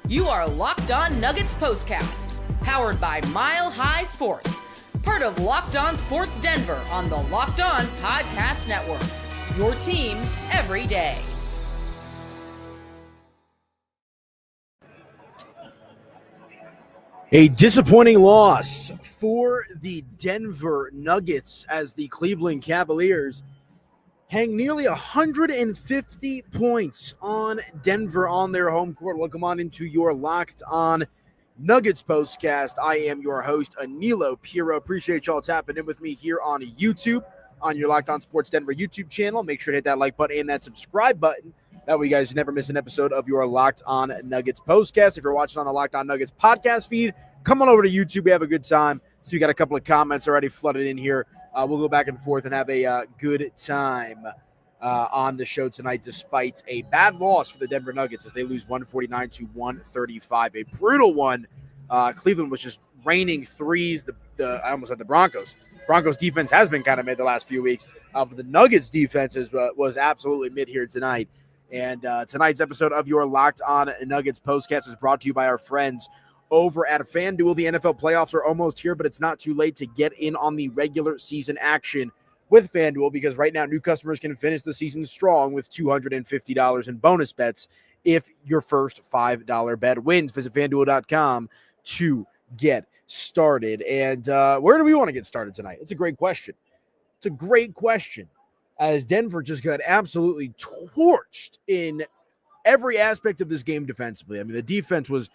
You are Locked On Nuggets Postcast, powered by Mile High Sports, part of Locked On Sports Denver on the Locked On Podcast Network. Your team every day. A disappointing loss for the Denver Nuggets as the Cleveland Cavaliers hang nearly 150 points on Denver on their home court. Welcome on into your Locked On Nuggets Postcast. I am your host, Anilo Piro. Appreciate y'all tapping in with me here on YouTube, on your Locked On Sports Denver YouTube channel. Make sure to hit that like button and that subscribe button. That way you guys never miss an episode of your Locked On Nuggets Postcast. If you're watching on the Locked On Nuggets podcast feed, come on over to YouTube. We have a good time. So we got a couple of comments already flooded in here. We'll go back and forth and have a good time on the show tonight, despite a bad loss for the Denver Nuggets as they lose 149 to 135. A brutal one. Cleveland was just raining threes. I almost said the Broncos. Broncos defense has been kind of mid the last few weeks, but the Nuggets defense was absolutely mid here tonight. And tonight's episode of your Locked On Nuggets Postcast is brought to you by our friends over at FanDuel. The NFL playoffs are almost here, but it's not too late to get in on the regular season action with FanDuel, because right now new customers can finish the season strong with $250 in bonus bets if your first $5 bet wins. Visit FanDuel.com to get started. And where do we want to get started tonight? It's a great question. It's a great question, as Denver just got absolutely torched in every aspect of this game defensively. I mean, the defense was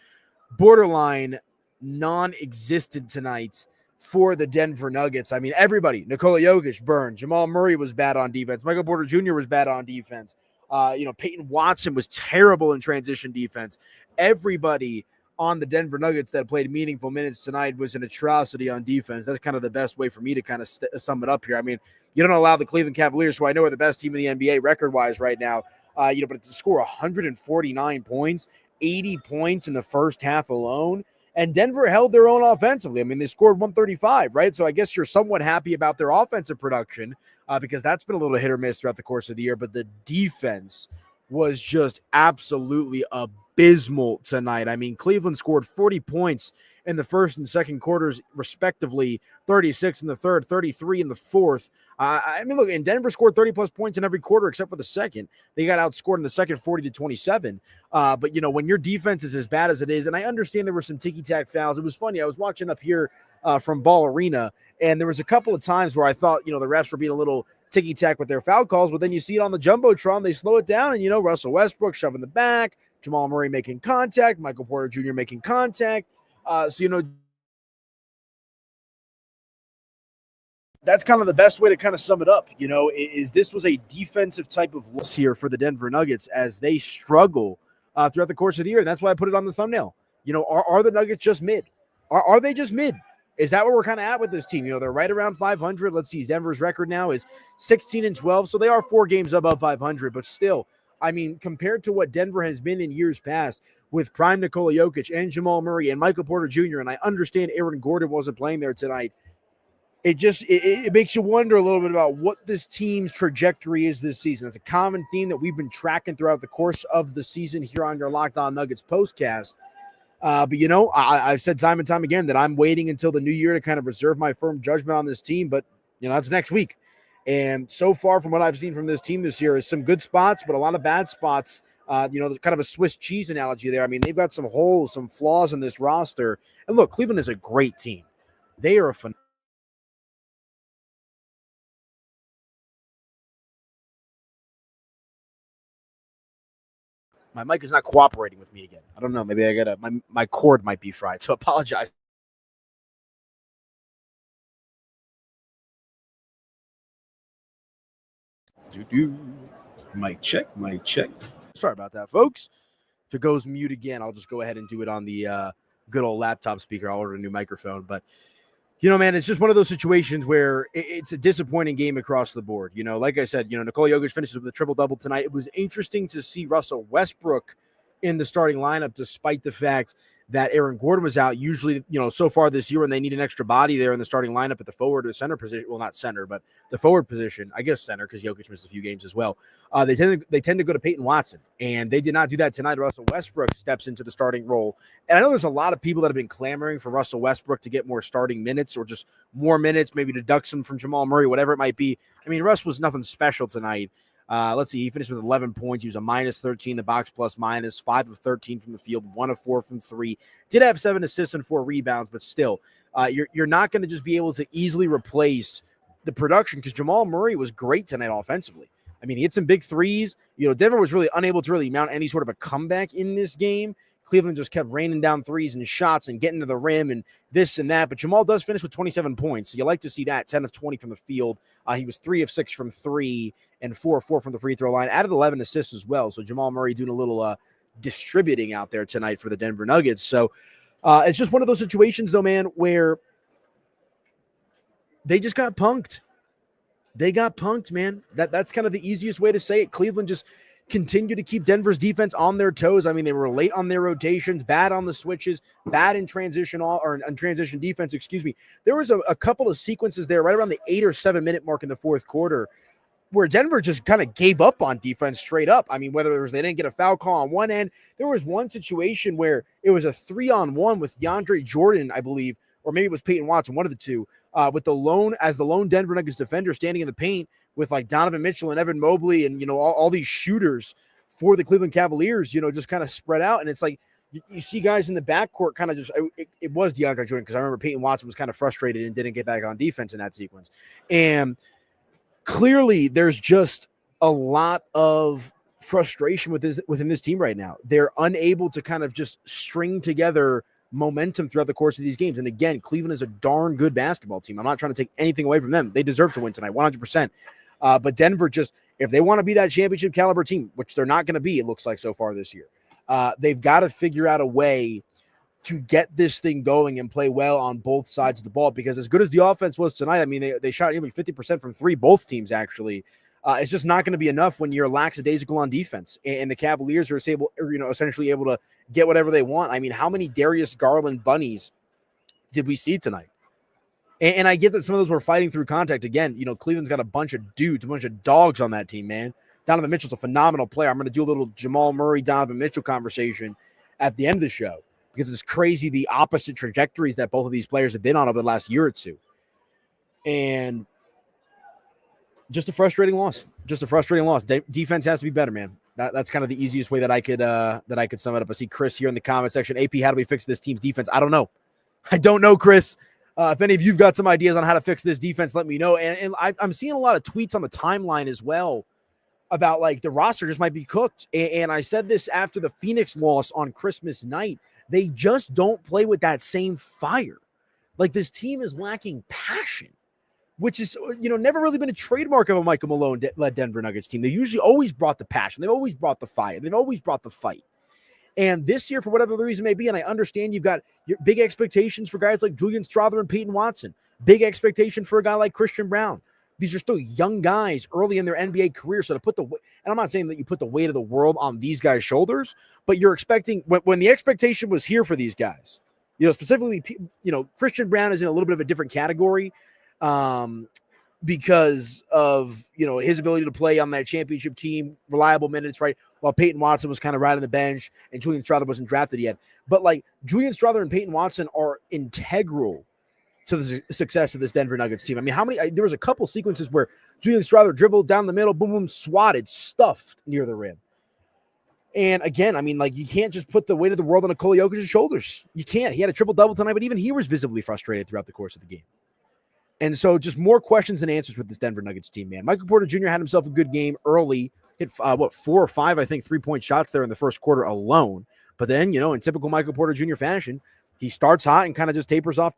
borderline non-existent tonight for the Denver Nuggets. I mean, everybody, Nikola Jokic burned. Jamal Murray was bad on defense. Michael Porter Jr. was bad on defense. Peyton Watson was terrible in transition defense. Everybody on the Denver Nuggets that played meaningful minutes tonight was an atrocity on defense. That's kind of the best way for me to kind of sum it up here. I mean, you don't allow the Cleveland Cavaliers, who I know are the best team in the NBA record-wise right now, but to score 149 points, 80 points in the first half alone, and Denver held their own offensively. I mean, they scored 135, right? So I guess you're somewhat happy about their offensive production because that's been a little hit or miss throughout the course of the year, but the defense was just absolutely abysmal tonight. I mean, Cleveland scored 40 points in the first and second quarters, respectively, 36 in the third, 33 in the fourth. Look, and Denver scored 30-plus points in every quarter except for the second. They got outscored in the second 40-27. But, when your defense is as bad as it is, and I understand there were some ticky-tack fouls. It was funny. I was watching up here from Ball Arena, and there was a couple of times where I thought, the refs were being a little ticky-tack with their foul calls, but then you see it on the Jumbotron, they slow it down, and, Russell Westbrook shoving the back, Jamal Murray making contact, Michael Porter Jr. making contact. That's kind of the best way to kind of sum it up, is this was a defensive type of loss here for the Denver Nuggets as they struggle throughout the course of the year. And that's why I put it on the thumbnail. Are the Nuggets just mid? Are they just mid? Is that where we're kind of at with this team? They're right around 500. Let's see. Denver's record now is 16-12. So they are 4 games above 500, but still, I mean, compared to what Denver has been in years past with prime Nikola Jokic and Jamal Murray and Michael Porter Jr., and I understand Aaron Gordon wasn't playing there tonight, it makes you wonder a little bit about what this team's trajectory is this season. It's a common theme that we've been tracking throughout the course of the season here on your Locked On Nuggets postcast. But I've said time and time again that I'm waiting until the new year to kind of reserve my firm judgment on this team, but that's next week. And so far from what I've seen from this team this year is some good spots, but a lot of bad spots. There's kind of a Swiss cheese analogy there. I mean, they've got some holes, some flaws in this roster. And look, Cleveland is a great team. They are a phenomenal. My mic is not cooperating with me again. I don't know. Maybe my cord might be fried, so apologize. Mic check. Sorry about that, folks. If it goes mute again, I'll just go ahead and do it on the good old laptop speaker. I'll order a new microphone. But, man, it's just one of those situations where it's a disappointing game across the board. Like I said, Nikola Jokic finishes with a triple-double tonight. It was interesting to see Russell Westbrook in the starting lineup, despite the fact that Aaron Gordon was out. Usually, so far this year when they need an extra body there in the starting lineup at the forward or center position, well, not center, but the forward position, I guess center, because Jokic missed a few games as well. They tend to go to Peyton Watson, and they did not do that tonight. Russell Westbrook steps into the starting role. And I know there's a lot of people that have been clamoring for Russell Westbrook to get more starting minutes or just more minutes, maybe deduct some from Jamal Murray, whatever it might be. I mean, Russ was nothing special tonight. Let's see. He finished with 11 points. He was a -13, the box plus minus, 5 of 13 from the field, 1 of 4 from 3. Did have 7 assists and 4 rebounds, but still, you're not going to just be able to easily replace the production because Jamal Murray was great tonight offensively. I mean, he hit some big threes. Denver was really unable to really mount any sort of a comeback in this game. Cleveland just kept raining down threes and shots and getting to the rim and this and that. But Jamal does finish with 27 points. So you like to see that, 10 of 20 from the field. He was 3 of 6 from 3 and 4 of 4 from the free throw line. Added 11 assists as well. So Jamal Murray doing a little distributing out there tonight for the Denver Nuggets. So it's just one of those situations, though, man, where they just got punked. They got punked, man. That's kind of the easiest way to say it. Cleveland just continue to keep Denver's defense on their toes. I mean, they were late on their rotations, bad on the switches, bad in transition transition defense, excuse me. There was a couple of sequences there right around the 8 or 7 minute mark in the fourth quarter where Denver just kind of gave up on defense straight up. I mean, whether it was they didn't get a foul call on one end, there was one situation where it was a 3-on-1 with DeAndre Jordan, I believe, or maybe it was Peyton Watson, one of the two, with the lone Denver Nuggets defender standing in the paint with like Donovan Mitchell and Evan Mobley and, all these shooters for the Cleveland Cavaliers, just kind of spread out. And it's like you see guys in the backcourt kind of just it was DeAndre Jordan because I remember Peyton Watson was kind of frustrated and didn't get back on defense in that sequence. And clearly there's just a lot of frustration within this team right now. They're unable to kind of just string together momentum throughout the course of these games. And again, Cleveland is a darn good basketball team. I'm not trying to take anything away from them. They deserve to win tonight, 100%. But Denver just, if they want to be that championship caliber team, which they're not going to be, it looks like so far this year, they've got to figure out a way to get this thing going and play well on both sides of the ball. Because as good as the offense was tonight, I mean, they shot nearly 50% from 3, both teams actually. It's just not going to be enough when you're lackadaisical on defense. And the Cavaliers are essentially able to get whatever they want. I mean, how many Darius Garland bunnies did we see tonight? And I get that some of those were fighting through contact. Again, Cleveland's got a bunch of dudes, a bunch of dogs on that team, man. Donovan Mitchell's a phenomenal player. I'm going to do a little Jamal Murray, Donovan Mitchell conversation at the end of the show because it's crazy the opposite trajectories that both of these players have been on over the last year or two. And just a frustrating loss. Defense has to be better, man. That's kind of the easiest way that I could sum it up. I see Chris here in the comment section. AP, how do we fix this team's defense? I don't know, Chris. If any of you've got some ideas on how to fix this defense, let me know. And I'm seeing a lot of tweets on the timeline as well about like the roster just might be cooked. And I said this after the Phoenix loss on Christmas night. They just don't play with that same fire. Like this team is lacking passion, which is, never really been a trademark of a Michael Malone-led Denver Nuggets team. They usually always brought the passion. They've always brought the fire. They've always brought the fight. And this year, for whatever the reason may be, and I understand you've got your big expectations for guys like Julian Strawther and Peyton Watson, big expectation for a guy like Christian Brown. These are still young guys early in their NBA career. So and I'm not saying that you put the weight of the world on these guys' shoulders, but you're expecting, when the expectation was here for these guys, specifically, Christian Brown is in a little bit of a different category because of, his ability to play on that championship team, reliable minutes, right? While Peyton Watson was kind of riding the bench and Julian Strawther wasn't drafted yet. But like Julian Strawther and Peyton Watson are integral to the success of this Denver Nuggets team. I mean, there was a couple sequences where Julian Strawther dribbled down the middle, boom, boom, swatted, stuffed near the rim. And again, I mean, like you can't just put the weight of the world on Nikola Jokic's shoulders. You can't. He had a triple-double tonight, but even he was visibly frustrated throughout the course of the game. And so just more questions than answers with this Denver Nuggets team, man. Michael Porter Jr. had himself a good game early. Hit, 4 or 5, I think, 3-point shots there in the first quarter alone. But then, in typical Michael Porter Jr. fashion, he starts hot and kind of just tapers off,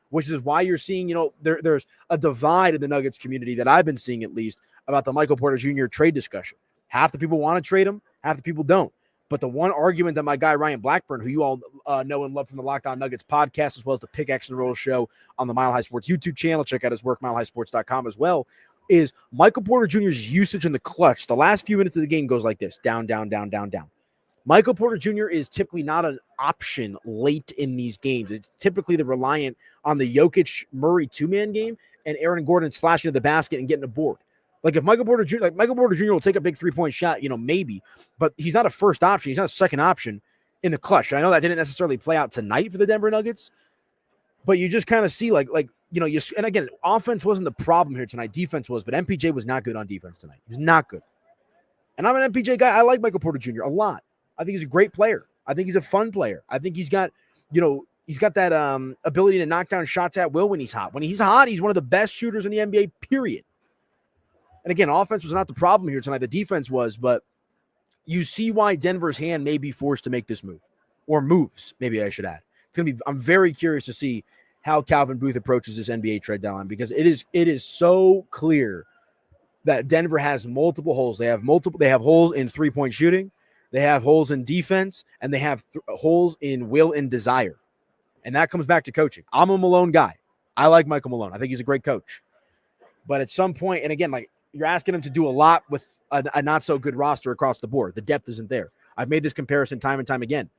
which is why you're seeing, there's a divide in the Nuggets community that I've been seeing at least about the Michael Porter Jr. trade discussion. Half the people want to trade him, half the people don't. But the one argument that my guy Ryan Blackburn, who you all know and love from the Locked On Nuggets podcast, as well as the Pick X and Roll show on the Mile High Sports YouTube channel, check out his work, milehighsports.com as well, is Michael Porter Jr.'s usage in the clutch. The last few minutes of the game goes like this, down, down, down, down, down. Michael Porter Jr. is typically not an option late in these games. It's typically the reliant on the Jokic-Murray two-man game and Aaron Gordon slashing to the basket and getting a board. Like if Michael Porter Jr. will take a big three-point shot, maybe, but he's not a first option. He's not a second option in the clutch. And I know that didn't necessarily play out tonight for the Denver Nuggets, but you just kind of see and again, offense wasn't the problem here tonight. Defense was, but MPJ was not good on defense tonight. He was not good. And I'm an MPJ guy. I like Michael Porter Jr. a lot. I think he's a great player. I think he's a fun player. I think he's got that ability to knock down shots at will when he's hot. When he's hot, he's one of the best shooters in the NBA, period. And again, offense was not the problem here tonight. The defense was, but you see why Denver's hand may be forced to make this move. Or moves, maybe I should add. I'm very curious to see how Calvin Booth approaches this NBA trade deadline, because it is so clear that Denver has multiple holes. They have holes in three-point shooting. They have holes in defense, and they have holes in will and desire. And that comes back to coaching. I'm a Malone guy. I like Michael Malone. I think he's a great coach. But at some point, and again, you're asking him to do a lot with a not-so-good roster across the board. The depth isn't there. I've made this comparison time and time again,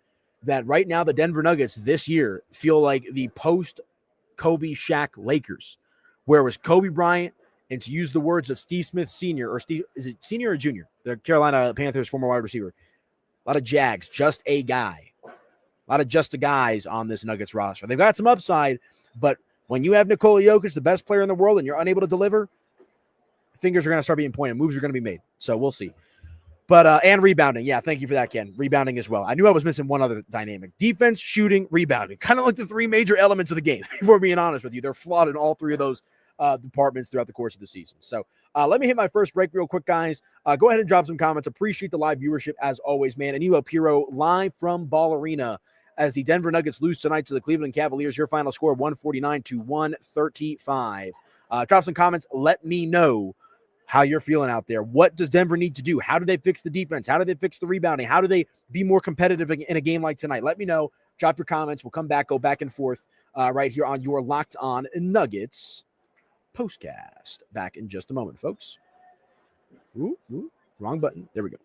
that right now the Denver Nuggets this year feel like the post-Kobe Shaq Lakers, where it was Kobe Bryant, and to use the words of Steve Smith Sr., is it senior or junior? The Carolina Panthers former wide receiver. A lot of Jags, just a guy. A lot of just a guys on this Nuggets roster. They've got some upside, but when you have Nikola Jokic, the best player in the world, and you're unable to deliver, fingers are going to start being pointed. Moves are going to be made. So we'll see. But, and rebounding. Yeah, thank you for that, Ken. Rebounding as well. I knew I was missing one other dynamic. Defense, shooting, rebounding. Kind of like the three major elements of the game, if we're being honest with you. They're flawed in all three of those departments throughout the course of the season. So let me hit my first break real quick, guys. Go ahead and drop some comments. Appreciate the live viewership as always, man. Anilo Piro live from Ball Arena as the Denver Nuggets lose tonight to the Cleveland Cavaliers. Your final score, 149-135. Drop some comments. Let me know how you're feeling out there. What does Denver need to do? How do they fix the defense? How do they fix the rebounding? How do they be more competitive in a game like tonight? Let me know. Drop your comments. We'll come back, go back and forth right here on your Locked On Nuggets postcast. Back in just a moment, folks. Ooh, wrong button. There we go.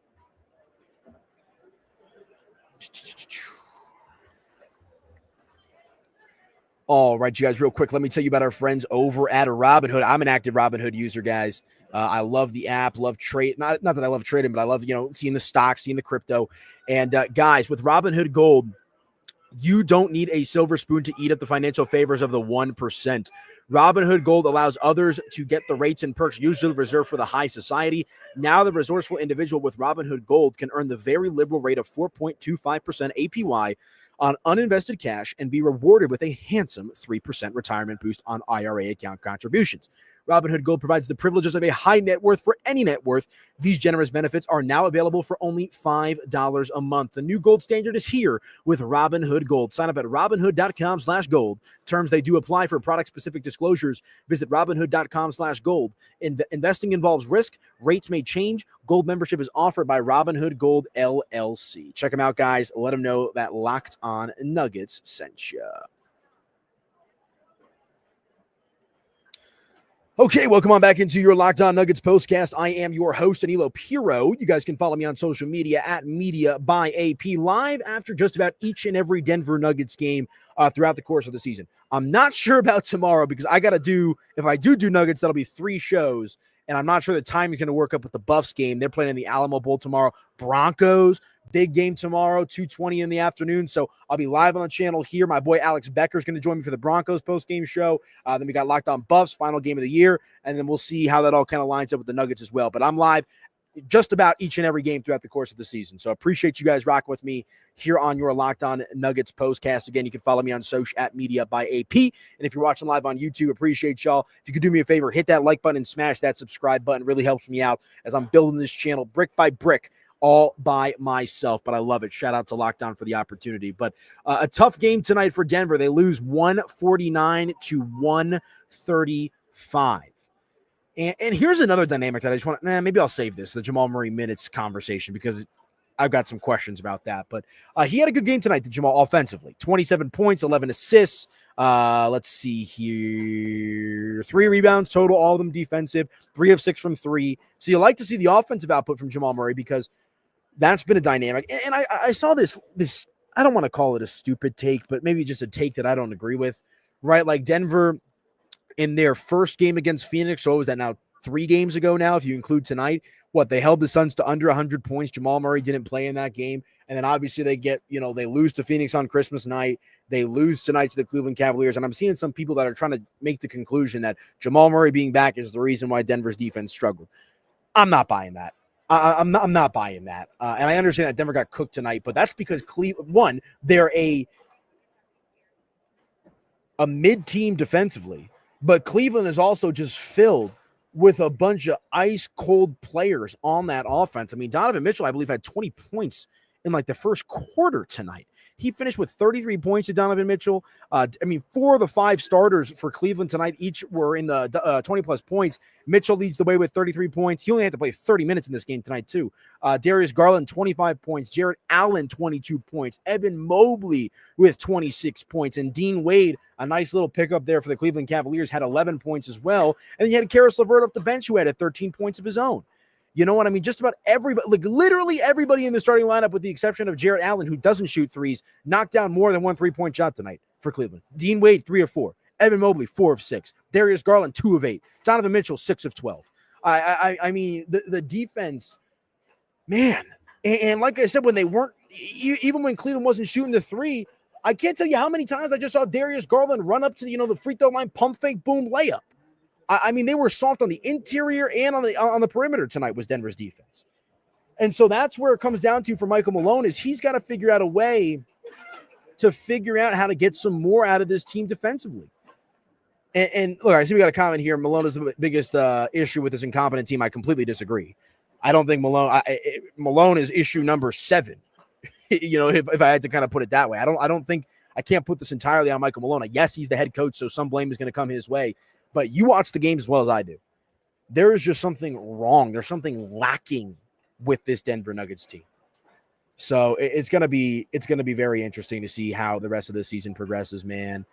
All right, you guys, real quick, let me tell you about our friends over at Robinhood. I'm an active Robinhood user, guys. I love the app, love trade. Not that I love trading, but I love, seeing the stocks, seeing the crypto. And guys, with Robinhood Gold, you don't need a silver spoon to eat up the financial favors of the 1%. Robinhood Gold allows others to get the rates and perks usually reserved for the high society. Now the resourceful individual with Robinhood Gold can earn the very liberal rate of 4.25% APY on uninvested cash and be rewarded with a handsome 3% retirement boost on IRA account contributions. Robinhood Gold provides the privileges of a high net worth for any net worth. These generous benefits are now available for only $5 a month. The new gold standard is here with Robinhood Gold. Sign up at Robinhood.com/gold. Terms they do apply for product-specific disclosures. Visit Robinhood.com/gold. Investing involves risk. Rates may change. Gold membership is offered by Robinhood Gold LLC. Check them out, guys. Let them know that Locked On Nuggets sent you. Okay, welcome on back into your Locked On Nuggets postcast. I am your host, Anilo Piro. You guys can follow me on social media at Media by AP, live after just about each and every Denver Nuggets game throughout the course of the season. I'm not sure about tomorrow because I got to do, if I do Nuggets, that'll be 3 shows. And I'm not sure the timing is going to work up with the Buffs game. They're playing in the Alamo Bowl tomorrow. Broncos, big game tomorrow, 2:20 in the afternoon. So I'll be live on the channel here. My boy Alex Becker is going to join me for the Broncos post-game show. Then we got Locked On Buffs, final game of the year. And then we'll see how that all kind of lines up with the Nuggets as well. But I'm live just about each and every game throughout the course of the season. So appreciate you guys rocking with me here on your Locked On Nuggets postcast. Again, you can follow me on social at Media by AP. And if you're watching live on YouTube, appreciate y'all. If you could do me a favor, hit that like button and smash that subscribe button. It really helps me out as I'm building this channel brick by brick all by myself, but I love it. Shout out to Locked On for the opportunity. But a tough game tonight for Denver. They lose 149-135. And here's another dynamic that I just want to, maybe I'll save this, the Jamal Murray minutes conversation, because I've got some questions about that. But he had a good game tonight, the Jamal, offensively. 27 points, 11 assists. Let's see here. 3 rebounds total, all of them defensive. 3 of 6 from 3. So you like to see the offensive output from Jamal Murray because that's been a dynamic. And I saw this, I don't want to call it a stupid take, but maybe just a take that I don't agree with, right? Like Denver in their first game against Phoenix, so what was that now? 3 games ago now, if you include tonight, they held the Suns to under 100 points. Jamal Murray didn't play in that game. And then obviously they lose to Phoenix on Christmas night. They lose tonight to the Cleveland Cavaliers. And I'm seeing some people that are trying to make the conclusion that Jamal Murray being back is the reason why Denver's defense struggled. I'm not buying that. I'm not buying that. And I understand that Denver got cooked tonight, but that's because Cleveland, they're a mid-team defensively. But Cleveland is also just filled with a bunch of ice-cold players on that offense. I mean, Donovan Mitchell, I believe, had 20 points in the first quarter tonight. He finished with 33 points to Donovan Mitchell. 4 of the 5 starters for Cleveland tonight each were in the 20-plus points. Mitchell leads the way with 33 points. He only had to play 30 minutes in this game tonight, too. Darius Garland, 25 points. Jarrett Allen, 22 points. Evan Mobley with 26 points. And Dean Wade, a nice little pickup there for the Cleveland Cavaliers, had 11 points as well. And then you had Karis LeVert off the bench who had 13 points of his own. You know what I mean? Just about everybody, literally everybody in the starting lineup, with the exception of Jarrett Allen, who doesn't shoot threes, knocked down more than 1 3-point shot tonight for Cleveland. Dean Wade, 3 of 4. Evan Mobley, 4 of 6. Darius Garland, 2 of 8. Donovan Mitchell, 6 of 12. I mean, the defense, man. And like I said, when they weren't, even when Cleveland wasn't shooting the 3, I can't tell you how many times I just saw Darius Garland run up to the free throw line, pump fake, boom, layup. I mean, they were soft on the interior and on the perimeter tonight was Denver's defense. And so that's where it comes down to for Michael Malone is he's got to figure out a way to figure out how to get some more out of this team defensively. And look, I see we got a comment here. Malone is the biggest issue with this incompetent team. I completely disagree. I don't think Malone is issue number 7. If I had to kind of put it that way. I can't put this entirely on Michael Malone. Yes, he's the head coach, so some blame is going to come his way. But you watch the game as well as I do. There is just something wrong. There's something lacking with this Denver Nuggets team. So it's gonna be very interesting to see how the rest of the season progresses, man.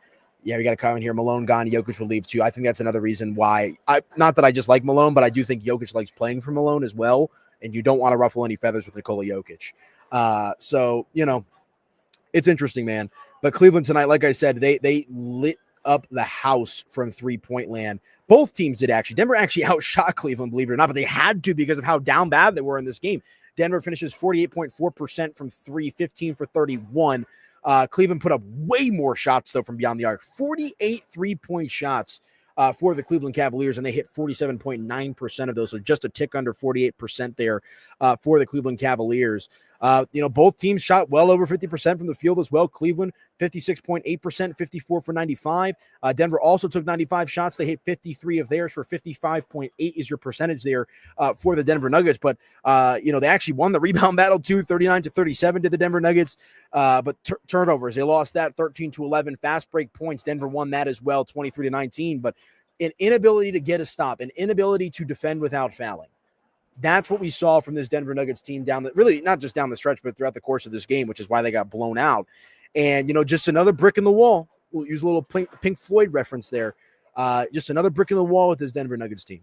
Yeah, we got a comment here. Malone gone, Jokic will leave too. I think that's another reason why. Not that I just like Malone, but I do think Jokic likes playing for Malone as well. And you don't want to ruffle any feathers with Nikola Jokic. So it's interesting, man. But Cleveland tonight, like I said, they lit up the house from 3-point land. Both teams did actually. Denver actually outshot Cleveland, believe it or not, but they had to because of how down bad they were in this game. Denver finishes 48.4% from 3, 15 for 31. Cleveland put up way more shots, though, from beyond the arc. 48 3-point shots for the Cleveland Cavaliers, and they hit 47.9% of those, so just a tick under 48% there for the Cleveland Cavaliers. Both teams shot well over 50% from the field as well. Cleveland, 56.8%, 54 for 95. Denver also took 95 shots. They hit 53 of theirs for 55.8 is your percentage there for the Denver Nuggets. But, they actually won the rebound battle too, 39-37 to the Denver Nuggets. But turnovers, they lost that 13-11. Fast break points, Denver won that as well, 23-19. But an inability to get a stop, an inability to defend without fouling. That's what we saw from this Denver Nuggets team really not just down the stretch, but throughout the course of this game, which is why they got blown out. And, just another brick in the wall. We'll use a little Pink Floyd reference there. Just another brick in the wall with this Denver Nuggets team,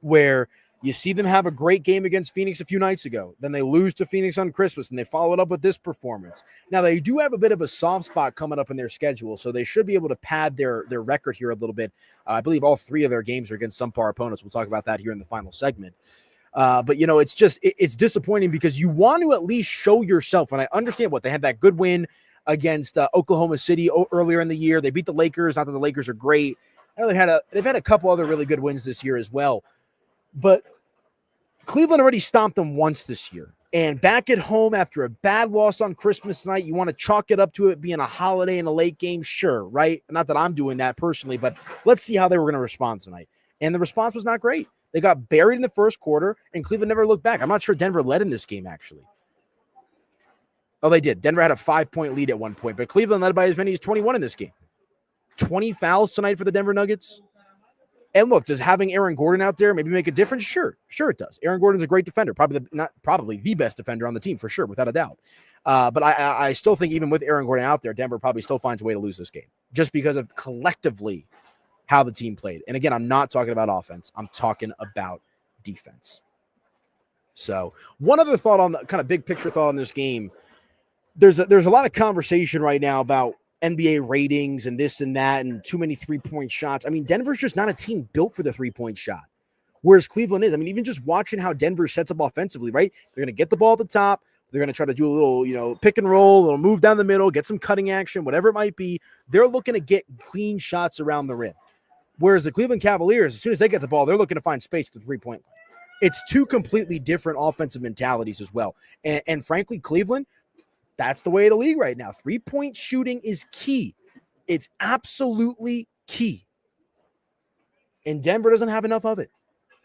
where you see them have a great game against Phoenix a few nights ago. Then they lose to Phoenix on Christmas, and they follow it up with this performance. Now, they do have a bit of a soft spot coming up in their schedule, so they should be able to pad their record here a little bit. I believe all 3 of their games are against subpar opponents. We'll talk about that here in the final segment. But, it's disappointing because you want to at least show yourself. And I understand they had that good win against Oklahoma City earlier in the year. They beat the Lakers. Not that the Lakers are great. I know they've had a couple other really good wins this year as well. But Cleveland already stomped them once this year. And back at home after a bad loss on Christmas night, you want to chalk it up to it being a holiday and a late game? Sure, right? Not that I'm doing that personally, but let's see how they were going to respond tonight. And the response was not great. They got buried in the first quarter, and Cleveland never looked back. I'm not sure Denver led in this game, actually. Oh, they did. Denver had a 5-point lead at one point, but Cleveland led by as many as 21 in this game. 20 fouls tonight for the Denver Nuggets. And look, does having Aaron Gordon out there maybe make a difference? Sure it does. Aaron Gordon's a great defender, probably the best defender on the team for sure, without a doubt. But I still think even with Aaron Gordon out there, Denver probably still finds a way to lose this game just because of collectively how the team played. And again, I'm not talking about offense. I'm talking about defense. So one other thought on the kind of big picture thought on this game. There's a lot of conversation right now about NBA ratings and this and that and too many 3-point shots. I mean, Denver's just not a team built for the 3-point shot, whereas Cleveland is. I mean, even just watching how Denver sets up offensively, right? They're going to get the ball at the top. They're going to try to do a little, pick and roll, a little move down the middle, get some cutting action, whatever it might be. They're looking to get clean shots around the rim. Whereas the Cleveland Cavaliers, as soon as they get the ball, they're looking to find space at the 3-point line. It's two completely different offensive mentalities as well. And frankly, Cleveland, that's the way of the league right now. 3-point shooting is key. It's absolutely key. And Denver doesn't have enough of it.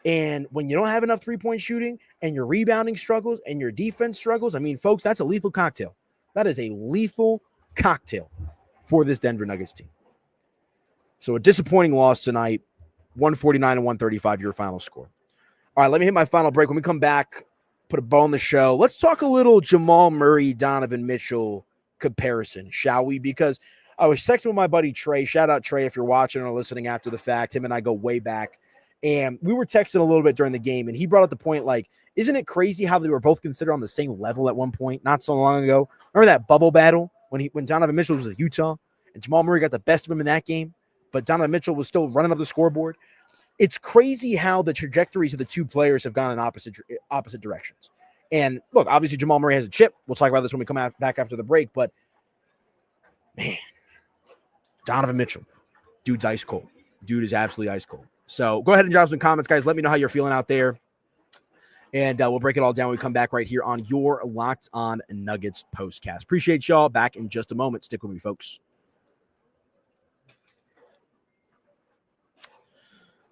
And when you don't have enough 3-point shooting and your rebounding struggles and your defense struggles, I mean, folks, that's a lethal cocktail. That is a lethal cocktail for this Denver Nuggets team. So a disappointing loss tonight, 149-135, your final score. All right, let me hit my final break. When we come back, put a bow on the show. Let's talk a little Jamal Murray, Donovan Mitchell comparison, shall we? Because I was texting with my buddy Trey. Shout out Trey if you're watching or listening after the fact. Him and I go way back. And we were texting a little bit during the game, and he brought up the point, like, isn't it crazy how they were both considered on the same level at one point not so long ago? Remember that bubble battle when Donovan Mitchell was with Utah and Jamal Murray got the best of him in that game, but Donovan Mitchell was still running up the scoreboard? It's crazy how the trajectories of the two players have gone in opposite directions. And look, obviously Jamal Murray has a chip. We'll talk about this when we come back after the break, but man, Donovan Mitchell, dude's ice cold. Dude is absolutely ice cold. So go ahead and drop some comments, guys. Let me know how you're feeling out there. And we'll break it all down when we come back right here on your Locked On Nuggets postcast. Appreciate y'all. Back in just a moment. Stick with me, folks.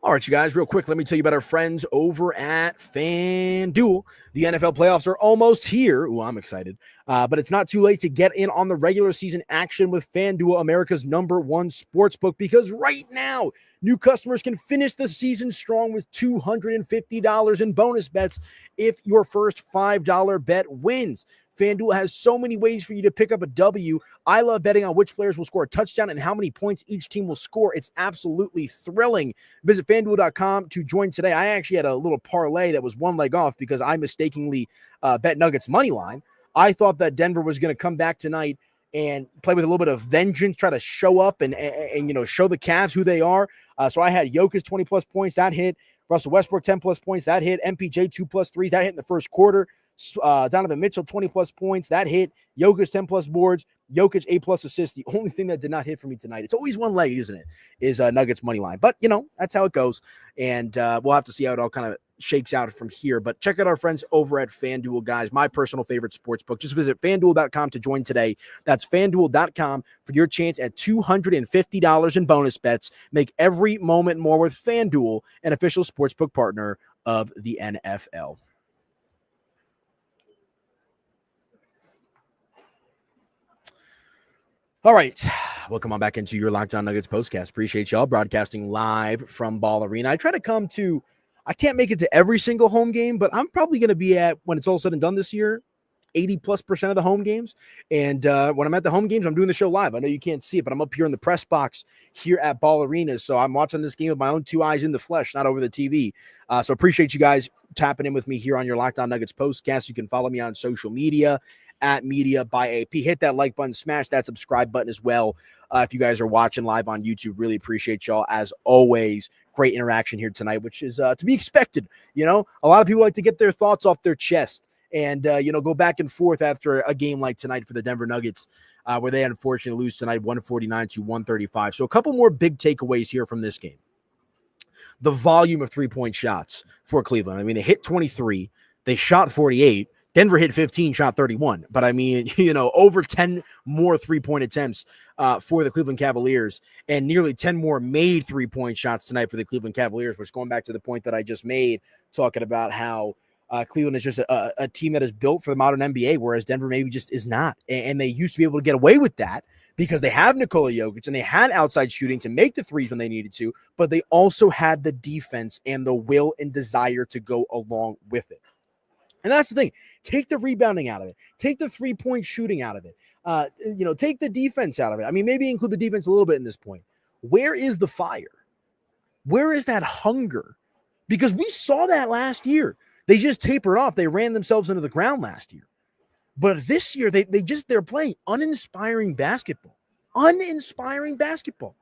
All right, you guys, real quick, let me tell you about our friends over at FanDuel. The NFL playoffs are almost here. Ooh, I'm excited. But it's not too late to get in on the regular season action with FanDuel, America's #1 sportsbook, because right now, new customers can finish the season strong with $250 in bonus bets if your first $5 bet wins. FanDuel has so many ways for you to pick up a W. I love betting on which players will score a touchdown and how many points each team will score. It's absolutely thrilling. Visit FanDuel.com to join today. I actually had a little parlay that was one leg off because I mistakenly bet Nuggets money line. I thought that Denver was going to come back tonight and play with a little bit of vengeance, try to show up and show the Cavs who they are. So I had Jokic 20-plus points. That hit. Russell Westbrook 10-plus points. That hit. MPJ 2+ threes. That hit in the first quarter. Donovan Mitchell 20-plus points. That hit. Jokic 10-plus boards. Jokic 8+ assists. The only thing that did not hit for me tonight, it's always one leg, isn't it, is Nuggets money line. But, that's how it goes. And we'll have to see how it all kind of shakes out from here. But check out our friends over at FanDuel, guys, my personal favorite sports book. Just visit FanDuel.com to join today. That's FanDuel.com for your chance at $250 in bonus bets. Make every moment more with FanDuel, an official sportsbook partner of the NFL. All right, welcome on back into your Locked On Nuggets postcast. Appreciate y'all broadcasting live from Ball Arena. I try to come to, I can't make it to every single home game, but I'm probably going to be at, when it's all said and done this year, 80+% of the home games. And when I'm at the home games, I'm doing the show live. I know you can't see it, but I'm up here in the press box here at Ball Arena. So I'm watching this game with my own two eyes in the flesh, not over the TV. So appreciate you guys tapping in with me here on your Locked On Nuggets postcast. You can follow me on social media at Media by AP. Hit that like button, smash that subscribe button as well. If you guys are watching live on YouTube, really appreciate y'all. As always, great interaction here tonight, which is to be expected. A lot of people like to get their thoughts off their chest and, go back and forth after a game like tonight for the Denver Nuggets, where they unfortunately lose tonight 149-135. So a couple more big takeaways here from this game. The volume of 3-point shots for Cleveland. I mean, they hit 23. They shot 48. Denver hit 15, shot 31. But I mean, over 10 more 3-point attempts for the Cleveland Cavaliers and nearly 10 more made 3-point shots tonight for the Cleveland Cavaliers, which going back to the point that I just made, talking about how Cleveland is just a team that is built for the modern NBA, whereas Denver maybe just is not. And they used to be able to get away with that because they have Nikola Jokic and they had outside shooting to make the threes when they needed to, but they also had the defense and the will and desire to go along with it. And that's the thing. Take the rebounding out of it. Take the 3-point shooting out of it. Take the defense out of it. I mean, maybe include the defense a little bit in this point. Where is the fire? Where is that hunger? Because we saw that last year. They just tapered off. They ran themselves into the ground last year. But this year, they're playing uninspiring basketball. Uninspiring basketball.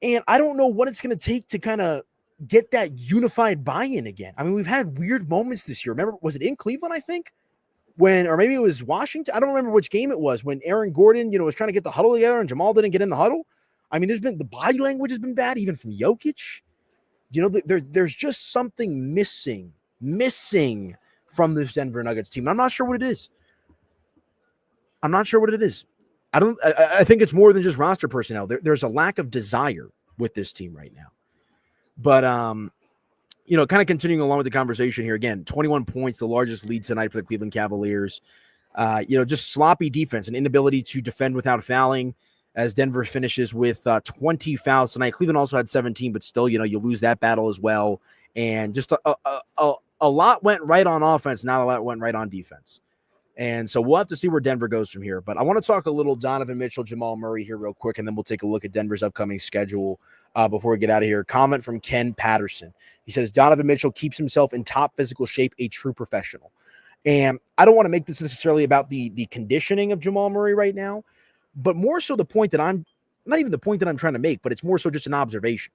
And I don't know what it's going to take to kind of get that unified buy-in again. I mean, we've had weird moments this year. Remember, was it in Cleveland, I think? Or maybe it was Washington. I don't remember which game it was when Aaron Gordon, was trying to get the huddle together and Jamal didn't get in the huddle. I mean, the body language has been bad, even from Jokic. There's just something missing from this Denver Nuggets team. I'm not sure what it is. I think it's more than just roster personnel. There's a lack of desire with this team right now. But, kind of continuing along with the conversation here, again, 21 points, the largest lead tonight for the Cleveland Cavaliers. Just sloppy defense and inability to defend without fouling as Denver finishes with 20 fouls tonight. Cleveland also had 17, but still, you lose that battle as well. And just a lot went right on offense, not a lot went right on defense. And so we'll have to see where Denver goes from here. But I want to talk a little Donovan Mitchell, Jamal Murray here real quick, and then we'll take a look at Denver's upcoming schedule before we get out of here. Comment from Ken Patterson. He says, Donovan Mitchell keeps himself in top physical shape, a true professional. And I don't want to make this necessarily about the conditioning of Jamal Murray right now, but more so the point that I'm not even the point that I'm trying to make, but it's more so just an observation.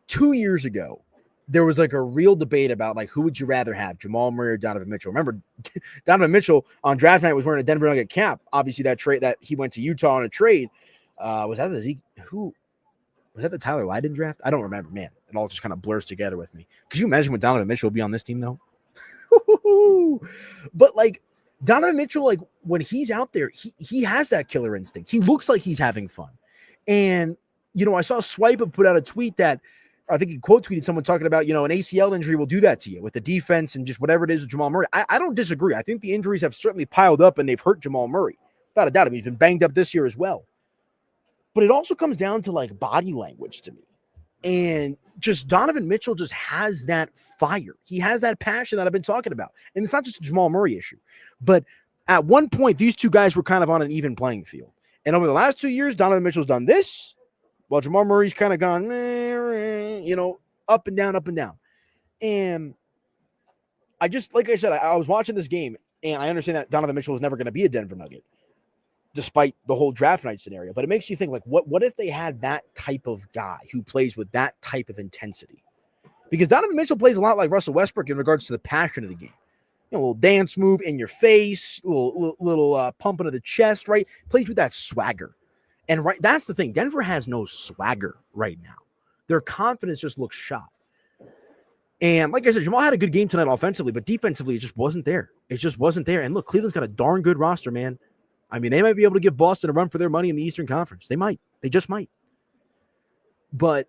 2 years ago, there was like a real debate about like, who would you rather have, Jamal Murray or Donovan Mitchell? Remember, Donovan Mitchell on draft night was wearing a Denver Nugget cap. Obviously, that trade that he went to Utah on a trade. Was that the Tyler Lydon draft? I don't remember, man. It all just kind of blurs together with me. Could you imagine what Donovan Mitchell would be on this team, though? But like Donovan Mitchell, like when he's out there, he has that killer instinct. He looks like he's having fun. And, I saw Swipe put out a tweet that I think he quote tweeted someone talking about, an ACL injury will do that to you with the defense and just whatever it is with Jamal Murray. I don't disagree. I think the injuries have certainly piled up and they've hurt Jamal Murray. Without a doubt. I mean, he's been banged up this year as well. But it also comes down to like body language to me. And just Donovan Mitchell just has that fire. He has that passion that I've been talking about. And it's not just a Jamal Murray issue. But at one point, these two guys were kind of on an even playing field. And over the last 2 years, Donovan Mitchell's done this, while Jamal Murray's kind of gone, up and down, up and down. And I just, like I said, I was watching this game, and I understand that Donovan Mitchell was never going to be a Denver Nugget, despite the whole draft night scenario. But it makes you think, like, what if they had that type of guy who plays with that type of intensity? Because Donovan Mitchell plays a lot like Russell Westbrook in regards to the passion of the game. A little dance move in your face, little pump into the chest, right? Plays with that swagger. And right, that's the thing. Denver has no swagger right now. Their confidence just looks shot. And like I said, Jamal had a good game tonight offensively, but defensively, it just wasn't there. It just wasn't there. And look, Cleveland's got a darn good roster, man. I mean, they might be able to give Boston a run for their money in the Eastern Conference. They might. They just might. But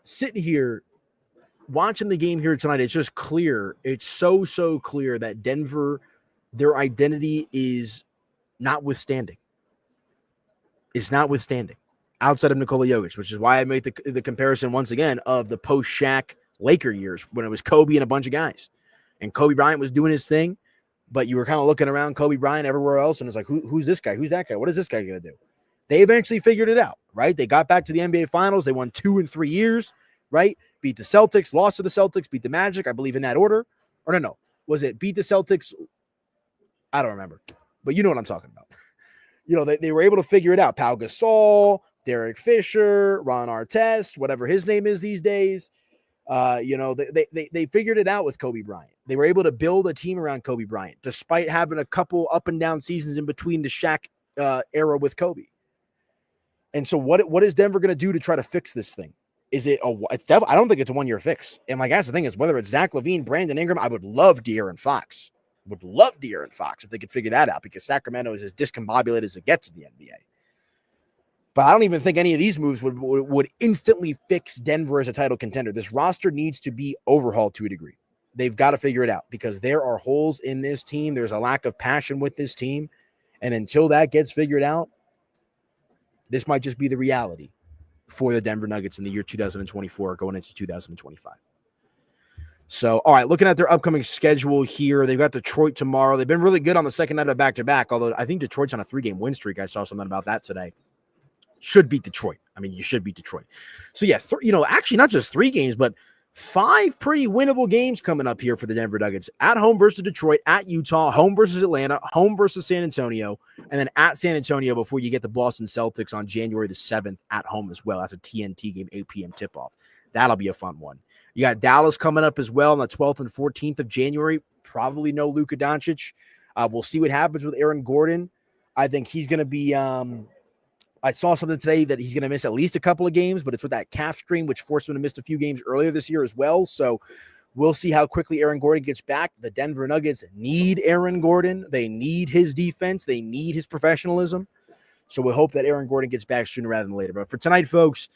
sitting here, watching the game here tonight, it's just clear. It's so clear that Denver, their identity is notwithstanding. Is notwithstanding outside of Nikola Jokic, which is why I made the comparison once again of the post-Shaq Laker years when it was Kobe and a bunch of guys. And Kobe Bryant was doing his thing, but you were kind of looking around Kobe Bryant everywhere else, and it's like, who's this guy? Who's that guy? What is this guy going to do? They eventually figured it out, right? They got back to the NBA Finals. They won 2 in 3 years, right? Beat the Celtics, lost to the Celtics, beat the Magic, I believe in that order. Or no. Was it beat the Celtics? I don't remember. But you know what I'm talking about. They were able to figure it out. Pau Gasol, Derek Fisher, Ron Artest, whatever his name is these days. They figured it out with Kobe Bryant. They were able to build a team around Kobe Bryant, despite having a couple up and down seasons in between the Shaq era with Kobe. And so what is Denver going to do to try to fix this thing? Is it I don't think it's a 1-year fix. And my guess, the thing is, whether it's Zach LaVine, Brandon Ingram, I would love De'Aaron Fox. Would love De'Aaron Fox if they could figure that out, because Sacramento is as discombobulated as it gets in the NBA. But I don't even think any of these moves would instantly fix Denver as a title contender. This roster needs to be overhauled to a degree. They've got to figure it out, because there are holes in this team. There's a lack of passion with this team. And until that gets figured out, this might just be the reality for the Denver Nuggets in the year 2024 going into 2025. So, all right, looking at their upcoming schedule here, they've got Detroit tomorrow. They've been really good on the second night of back-to-back, although I think Detroit's on a 3-game win streak. I saw something about that today. Should beat Detroit. I mean, you should beat Detroit. So, yeah, actually not just 3 games, but 5 pretty winnable games coming up here for the Denver Nuggets. At home versus Detroit, at Utah, home versus Atlanta, home versus San Antonio, and then at San Antonio before you get the Boston Celtics on January the 7th at home as well. That's a TNT game, 8 p.m. tip-off. That'll be a fun one. You got Dallas coming up as well on the 12th and 14th of January. Probably no Luka Doncic. We'll see what happens with Aaron Gordon. I think he's going to be I saw something today that he's going to miss at least a couple of games, but it's with that calf strain, which forced him to miss a few games earlier this year as well. So we'll see how quickly Aaron Gordon gets back. The Denver Nuggets need Aaron Gordon. They need his defense. They need his professionalism. So we hope that Aaron Gordon gets back sooner rather than later. But for tonight, folks,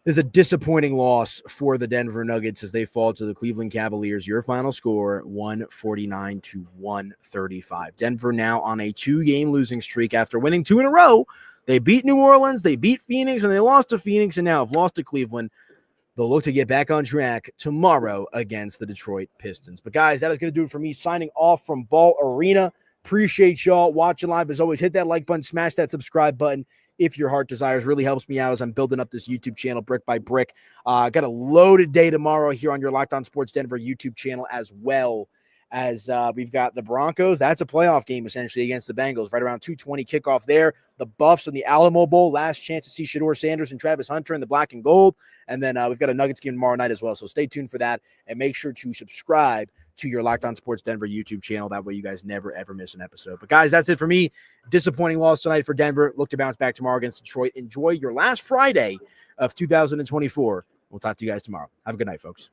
there's a disappointing loss for the Denver Nuggets as they fall to the Cleveland Cavaliers. Your final score, 149-135. Denver now on a 2-game losing streak after winning 2 in a row. They beat New Orleans, they beat Phoenix, and they lost to Phoenix, and now have lost to Cleveland. They'll look to get back on track tomorrow against the Detroit Pistons. But, guys, that is going to do it for me signing off from Ball Arena. Appreciate y'all watching live. As always, hit that like button, smash that subscribe button if your heart desires. Really helps me out as I'm building up this YouTube channel brick by brick. Got a loaded day tomorrow here on your Locked On Sports Denver YouTube channel as well. As we've got the Broncos. That's a playoff game, essentially, against the Bengals. Right around 2:20 kickoff there. The Buffs in the Alamo Bowl. Last chance to see Shedeur Sanders and Travis Hunter in the black and gold. And then we've got a Nuggets game tomorrow night as well. So stay tuned for that. And make sure to subscribe to your Locked On Sports Denver YouTube channel. That way you guys never, ever miss an episode. But, guys, that's it for me. Disappointing loss tonight for Denver. Look to bounce back tomorrow against Detroit. Enjoy your last Friday of 2024. We'll talk to you guys tomorrow. Have a good night, folks.